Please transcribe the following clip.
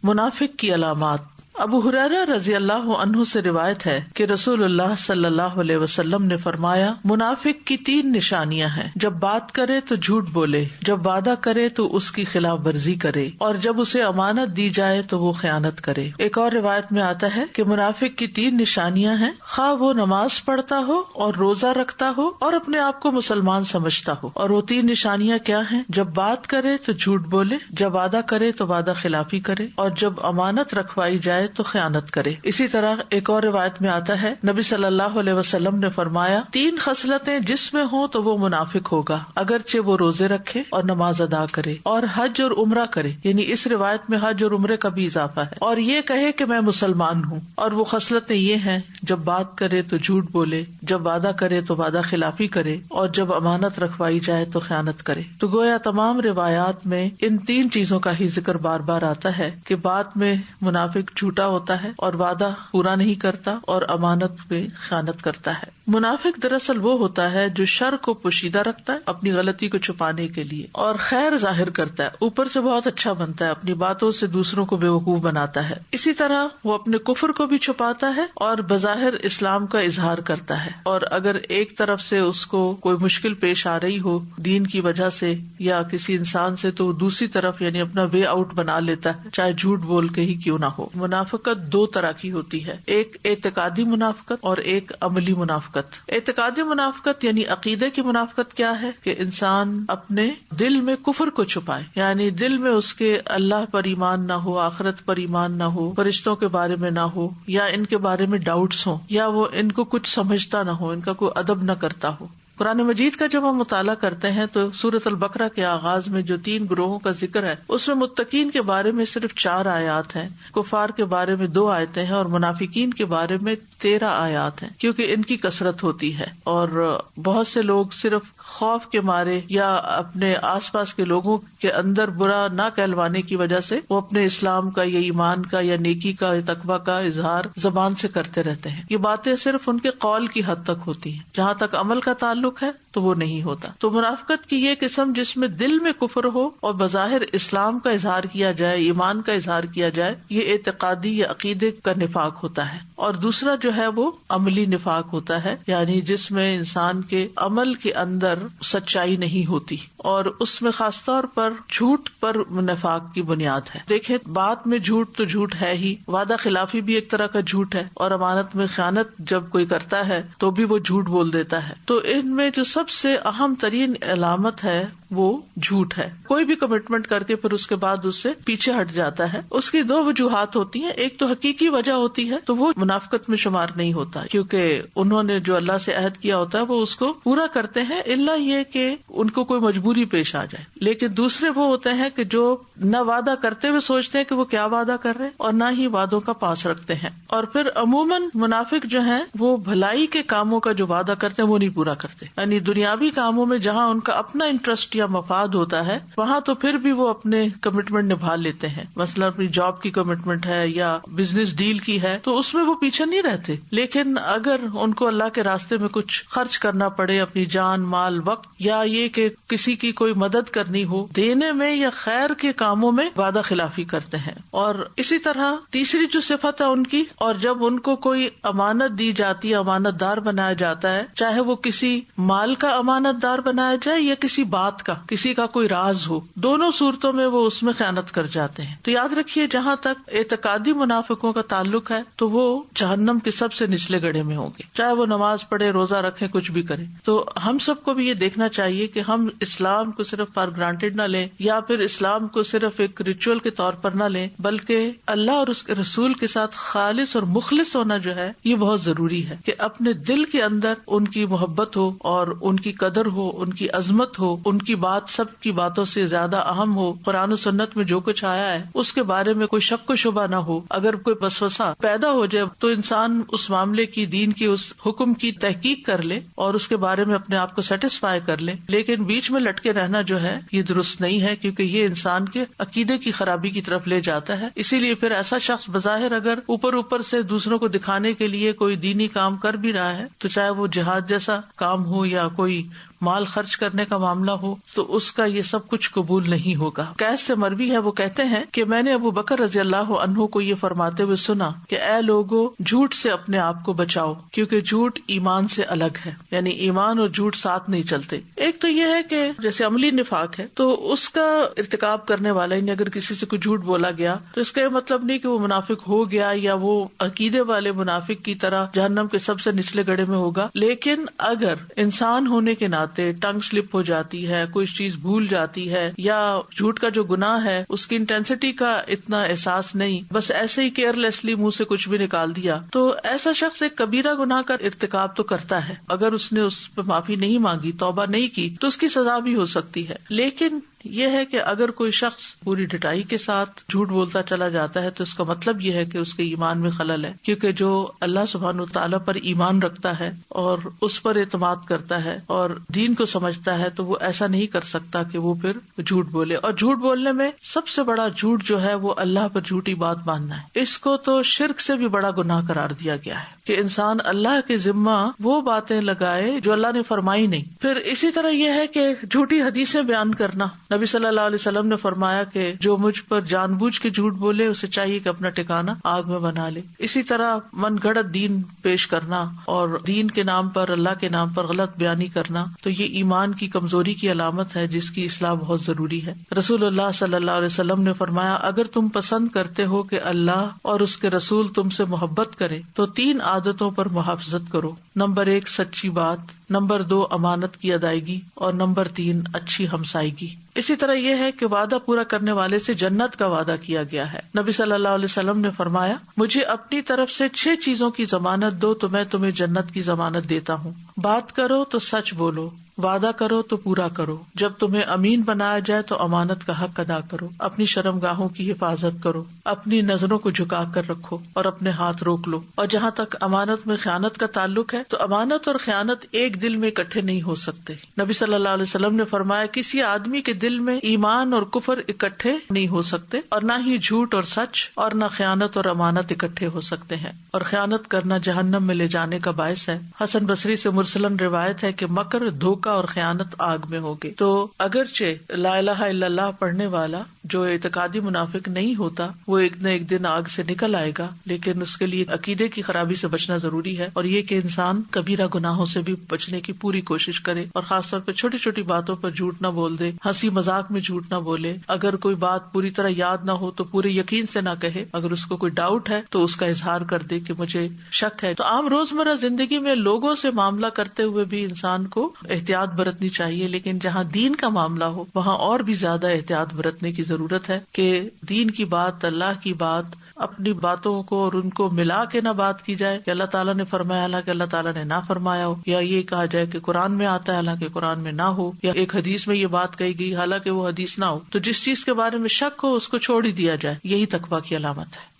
منافق کی علامات۔ ابو ہریرہ رضی اللہ عنہ سے روایت ہے کہ رسول اللہ صلی اللہ علیہ وسلم نے فرمایا، منافق کی 3 نشانیاں ہیں، جب بات کرے تو جھوٹ بولے، جب وعدہ کرے تو اس کی خلاف ورزی کرے، اور جب اسے امانت دی جائے تو وہ خیانت کرے۔ ایک اور روایت میں آتا ہے کہ منافق کی 3 نشانیاں ہیں، خواہ وہ نماز پڑھتا ہو اور روزہ رکھتا ہو اور اپنے آپ کو مسلمان سمجھتا ہو۔ اور وہ 3 نشانیاں کیا ہیں؟ جب بات کرے تو جھوٹ بولے، جب وعدہ کرے تو وعدہ خلافی کرے، اور جب امانت رکھوائی جائے تو خیانت کرے۔ اسی طرح ایک اور روایت میں آتا ہے، نبی صلی اللہ علیہ وسلم نے فرمایا، 3 خصلتیں جس میں ہوں تو وہ منافق ہوگا، اگرچہ وہ روزے رکھے اور نماز ادا کرے اور حج اور عمرہ کرے، یعنی اس روایت میں حج اور عمرے کا بھی اضافہ ہے، اور یہ کہے کہ میں مسلمان ہوں۔ اور وہ خصلتیں یہ ہیں، جب بات کرے تو جھوٹ بولے، جب وعدہ کرے تو وعدہ خلافی کرے، اور جب امانت رکھوائی جائے تو خیانت کرے۔ تو گویا تمام روایات میں ان 3 چیزوں کا ہی ذکر بار بار آتا ہے کہ بات میں منافق جھوٹا ہوتا ہے اور وعدہ پورا نہیں کرتا اور امانت پہ خیانت کرتا ہے۔ منافق دراصل وہ ہوتا ہے جو شر کو پوشیدہ رکھتا ہے اپنی غلطی کو چھپانے کے لیے، اور خیر ظاہر کرتا ہے، اوپر سے بہت اچھا بنتا ہے، اپنی باتوں سے دوسروں کو بیوقوف بناتا ہے۔ اسی طرح وہ اپنے کفر کو بھی چھپاتا ہے اور بظاہر اسلام کا اظہار کرتا ہے، اور اگر ایک طرف سے اس کو کوئی مشکل پیش آ رہی ہو دین کی وجہ سے یا کسی انسان سے، تو دوسری طرف یعنی اپنا وے آؤٹ بنا لیتا ہے، چاہے جھوٹ بول کے ہی کیوں نہ ہو۔ منافقت 2 طرح کی ہوتی ہے، ایک اعتقادی منافقت اور ایک عملی منافقت۔ اعتقادی منافقت یعنی عقیدے کی منافقت کیا ہے کہ انسان اپنے دل میں کفر کو چھپائے، یعنی دل میں اس کے اللہ پر ایمان نہ ہو، آخرت پر ایمان نہ ہو، فرشتوں کے بارے میں نہ ہو، یا ان کے بارے میں ڈاؤٹس ہوں، یا وہ ان کو کچھ سمجھتا نہ ہو، ان کا کوئی ادب نہ کرتا ہو۔ قرآن مجید کا جب ہم مطالعہ کرتے ہیں تو سورۃ البقرہ کے آغاز میں جو 3 گروہوں کا ذکر ہے، اس میں متقین کے بارے میں صرف 4 آیات ہیں، کفار کے بارے میں 2 آیتیں ہیں، اور منافقین کے بارے میں 13 آیات ہیں، کیونکہ ان کی کثرت ہوتی ہے، اور بہت سے لوگ صرف خوف کے مارے یا اپنے آس پاس کے لوگوں کے اندر برا نہ کہلوانے کی وجہ سے وہ اپنے اسلام کا یا ایمان کا یا نیکی کا یا تقویٰ کا اظہار زبان سے کرتے رہتے ہیں۔ یہ باتیں صرف ان کے قول کی حد تک ہوتی ہیں، جہاں تک عمل کا تعلق ہے تو وہ نہیں ہوتا۔ تو منافقت کی یہ قسم جس میں دل میں کفر ہو اور بظاہر اسلام کا اظہار کیا جائے، ایمان کا اظہار کیا جائے، یہ اعتقادی یا عقیدے کا نفاق ہوتا ہے۔ اور دوسرا جو ہے وہ عملی نفاق ہوتا ہے، یعنی جس میں انسان کے عمل کے اندر سچائی نہیں ہوتی، اور اس میں خاص طور پر جھوٹ پر نفاق کی بنیاد ہے۔ دیکھیں، بات میں جھوٹ تو جھوٹ ہے ہی، وعدہ خلافی بھی ایک طرح کا جھوٹ ہے، اور امانت میں خیانت جب کوئی کرتا ہے تو بھی وہ جھوٹ بول دیتا ہے۔ تو ان میں جو سب سے اہم ترین علامت ہے وہ جھوٹ ہے۔ کوئی بھی کمٹمنٹ کر کے پھر اس کے بعد اس سے پیچھے ہٹ جاتا ہے، اس کی 2 وجوہات ہوتی ہیں، ایک تو حقیقی وجہ ہوتی ہے، تو وہ منافقت میں شمار نہیں ہوتا، کیونکہ انہوں نے جو اللہ سے عہد کیا ہوتا ہے وہ اس کو پورا کرتے ہیں، الا یہ کہ ان کو کوئی مجبوری پیش آ جائے۔ لیکن دوسرے وہ ہوتے ہیں کہ جو نہ وعدہ کرتے ہوئے سوچتے ہیں کہ وہ کیا وعدہ کر رہے ہیں، اور نہ ہی وعدوں کا پاس رکھتے ہیں، اور پھر عموماً منافق جو ہیں وہ بھلائی کے کاموں کا جو وعدہ کرتے ہیں وہ نہیں پورا کرتے، یعنی دنیاوی کاموں میں جہاں ان کا اپنا انٹرسٹ یا مفاد ہوتا ہے وہاں تو پھر بھی وہ اپنے کمٹمنٹ نبھا لیتے ہیں، مثلا اپنی جاب کی کمٹمنٹ ہے یا بزنس ڈیل کی ہے تو اس میں وہ پیچھے نہیں رہتے، لیکن اگر ان کو اللہ کے راستے میں کچھ خرچ کرنا پڑے، اپنی جان مال وقت، یا یہ کہ کسی کی کوئی مدد کرنی ہو دینے میں یا خیر کے کاموں میں، وعدہ خلافی کرتے ہیں۔ اور اسی طرح تیسری جو صفت ہے ان کی، اور جب ان کو کوئی امانت دی جاتی ہے، امانت دار بنایا جاتا ہے، چاہے وہ کسی مال کا امانت دار بنایا جائے یا کسی بات کا، کسی کا کوئی راز ہو، دونوں صورتوں میں وہ اس میں خیانت کر جاتے ہیں۔ تو یاد رکھیے، جہاں تک اعتقادی منافقوں کا تعلق ہے تو وہ جہنم کے سب سے نچلے گڑھے میں ہوں گے، چاہے وہ نماز پڑھے، روزہ رکھے، کچھ بھی کرے۔ تو ہم سب کو بھی یہ دیکھنا چاہیے کہ ہم اسلام کو صرف فار گرانٹیڈ نہ لیں، یا پھر اسلام کو صرف ایک ریچول کے طور پر نہ لیں، بلکہ اللہ اور اس کے رسول کے ساتھ خالص اور مخلص ہونا جو ہے یہ بہت ضروری ہے، کہ اپنے دل کے اندر ان کی محبت ہو اور ان کی قدر ہو، ان کی عظمت ہو، ان کی بات سب کی باتوں سے زیادہ اہم ہو، قرآن و سنت میں جو کچھ آیا ہے اس کے بارے میں کوئی شک و شبہ نہ ہو۔ اگر کوئی وسوسہ پیدا ہو جائے تو انسان اس معاملے کی، دین کی، اس حکم کی تحقیق کر لے اور اس کے بارے میں اپنے آپ کو سیٹسفائی کر لے، لیکن بیچ میں لٹکے رہنا جو ہے یہ درست نہیں ہے، کیونکہ یہ انسان کے عقیدے کی خرابی کی طرف لے جاتا ہے۔ اسی لیے پھر ایسا شخص بظاہر اگر اوپر سے دوسروں کو دکھانے کے لیے کوئی دینی کام کر بھی رہا ہے، تو چاہے وہ جہاد جیسا کام ہو یا کوئی مال خرچ کرنے کا معاملہ ہو تو اس کا یہ سب کچھ قبول نہیں ہوگا. قیس سے مروی ہے، وہ کہتے ہیں کہ میں نے ابو بکر رضی اللہ عنہ کو یہ فرماتے ہوئے سنا کہ اے لوگو، جھوٹ سے اپنے آپ کو بچاؤ، کیونکہ جھوٹ ایمان سے الگ ہے. یعنی ایمان اور جھوٹ ساتھ نہیں چلتے. ایک تو یہ ہے کہ جیسے عملی نفاق ہے تو اس کا ارتکاب کرنے والا، یعنی اگر کسی سے کوئی جھوٹ بولا گیا تو اس کا یہ مطلب نہیں کہ وہ منافق ہو گیا یا وہ عقیدے والے منافق کی طرح جہنم کے سب سے نچلے گڑھے میں ہوگا. لیکن اگر انسان ہونے کے ناطے ٹنگ سلپ ہو جاتی ہے، کوئی چیز بھول جاتی ہے، یا جھوٹ کا جو گناہ ہے اس کی انٹینسٹی کا اتنا احساس نہیں، بس ایسے ہی کیئر لیسلی منہ سے کچھ بھی نکال دیا، تو ایسا شخص ایک کبیرہ گناہ کا ارتکاب تو کرتا ہے. اگر اس نے اس پہ معافی نہیں مانگی، توبہ نہیں کی، تو اس کی سزا بھی ہو سکتی ہے. لیکن یہ ہے کہ اگر کوئی شخص پوری ڈٹائی کے ساتھ جھوٹ بولتا چلا جاتا ہے تو اس کا مطلب یہ ہے کہ اس کے ایمان میں خلل ہے، کیونکہ جو اللہ سبحانہ وتعالیٰ پر ایمان رکھتا ہے اور اس پر اعتماد کرتا ہے اور دین کو سمجھتا ہے تو وہ ایسا نہیں کر سکتا کہ وہ پھر جھوٹ بولے. اور جھوٹ بولنے میں سب سے بڑا جھوٹ جو ہے وہ اللہ پر جھوٹی بات باندھنا ہے. اس کو تو شرک سے بھی بڑا گناہ قرار دیا گیا ہے کہ انسان اللہ کے ذمہ وہ باتیں لگائے جو اللہ نے فرمائی نہیں. پھر اسی طرح یہ ہے کہ جھوٹی حدیثیں بیان کرنا. نبی صلی اللہ علیہ وسلم نے فرمایا کہ جو مجھ پر جان بوجھ کے جھوٹ بولے اسے چاہیے کہ اپنا ٹھکانہ آگ میں بنا لے. اسی طرح من گھڑت دین پیش کرنا اور دین کے نام پر، اللہ کے نام پر غلط بیانی کرنا، تو یہ ایمان کی کمزوری کی علامت ہے جس کی اصلاح بہت ضروری ہے. رسول اللہ صلی اللہ علیہ وسلم نے فرمایا اگر تم پسند کرتے ہو کہ اللہ اور اس کے رسول تم سے محبت کرے تو 3 عادتوں پر محافظت کرو. نمبر 1 سچی بات، نمبر 2 امانت کی ادائیگی، اور نمبر 3 اچھی ہمسائیگی. اسی طرح یہ ہے کہ وعدہ پورا کرنے والے سے جنت کا وعدہ کیا گیا ہے. نبی صلی اللہ علیہ وسلم نے فرمایا مجھے اپنی طرف سے 6 چیزوں کی ضمانت دو تو میں تمہیں جنت کی ضمانت دیتا ہوں. بات کرو تو سچ بولو، وعدہ کرو تو پورا کرو، جب تمہیں امین بنایا جائے تو امانت کا حق ادا کرو، اپنی شرمگاہوں کی حفاظت کرو، اپنی نظروں کو جھکا کر رکھو اور اپنے ہاتھ روک لو. اور جہاں تک امانت میں خیانت کا تعلق ہے تو امانت اور خیانت ایک دل میں اکٹھے نہیں ہو سکتے. نبی صلی اللہ علیہ وسلم نے فرمایا کسی آدمی کے دل میں ایمان اور کفر اکٹھے نہیں ہو سکتے، اور نہ ہی جھوٹ اور سچ اور نہ خیانت اور امانت اکٹھے ہو سکتے ہیں، اور خیانت کرنا جہنم میں لے جانے کا باعث ہے. حسن بصری سے مرسلن روایت ہے کہ مکر، دھوکہ اور خیانت آگ میں ہوگی. تو اگرچہ لا الہ الا اللہ پڑھنے والا جو اعتقادی منافق نہیں ہوتا وہ ایک نہ ایک دن آگ سے نکل آئے گا، لیکن اس کے لیے عقیدے کی خرابی سے بچنا ضروری ہے، اور یہ کہ انسان کبیرہ گناہوں سے بھی بچنے کی پوری کوشش کرے، اور خاص طور پہ چھوٹی چھوٹی باتوں پر جھوٹ نہ بول دے، ہنسی مذاق میں جھوٹ نہ بولے. اگر کوئی بات پوری طرح یاد نہ ہو تو پورے یقین سے نہ کہے، اگر اس کو کوئی ڈاؤٹ ہے تو اس کا اظہار کر دے کہ مجھے شک ہے. تو عام روزمرہ زندگی میں لوگوں سے معاملہ کرتے ہوئے بھی انسان کو احتیاط برتنی چاہیے، لیکن جہاں دین کا معاملہ ہو وہاں اور بھی زیادہ احتیاط برتنے کی ضرورت ہے کہ دین کی بات، اللہ کی بات، اپنی باتوں کو اور ان کو ملا کے نہ بات کی جائے کہ اللہ تعالیٰ نے فرمایا حالانکہ اللہ تعالیٰ نے نہ فرمایا ہو، یا یہ کہا جائے کہ قرآن میں آتا ہے حالانکہ قرآن میں نہ ہو، یا ایک حدیث میں یہ بات کہی گئی حالانکہ وہ حدیث نہ ہو. تو جس چیز کے بارے میں شک ہو اس کو چھوڑ ہی دیا جائے. یہی تقویٰ کی علامت ہے.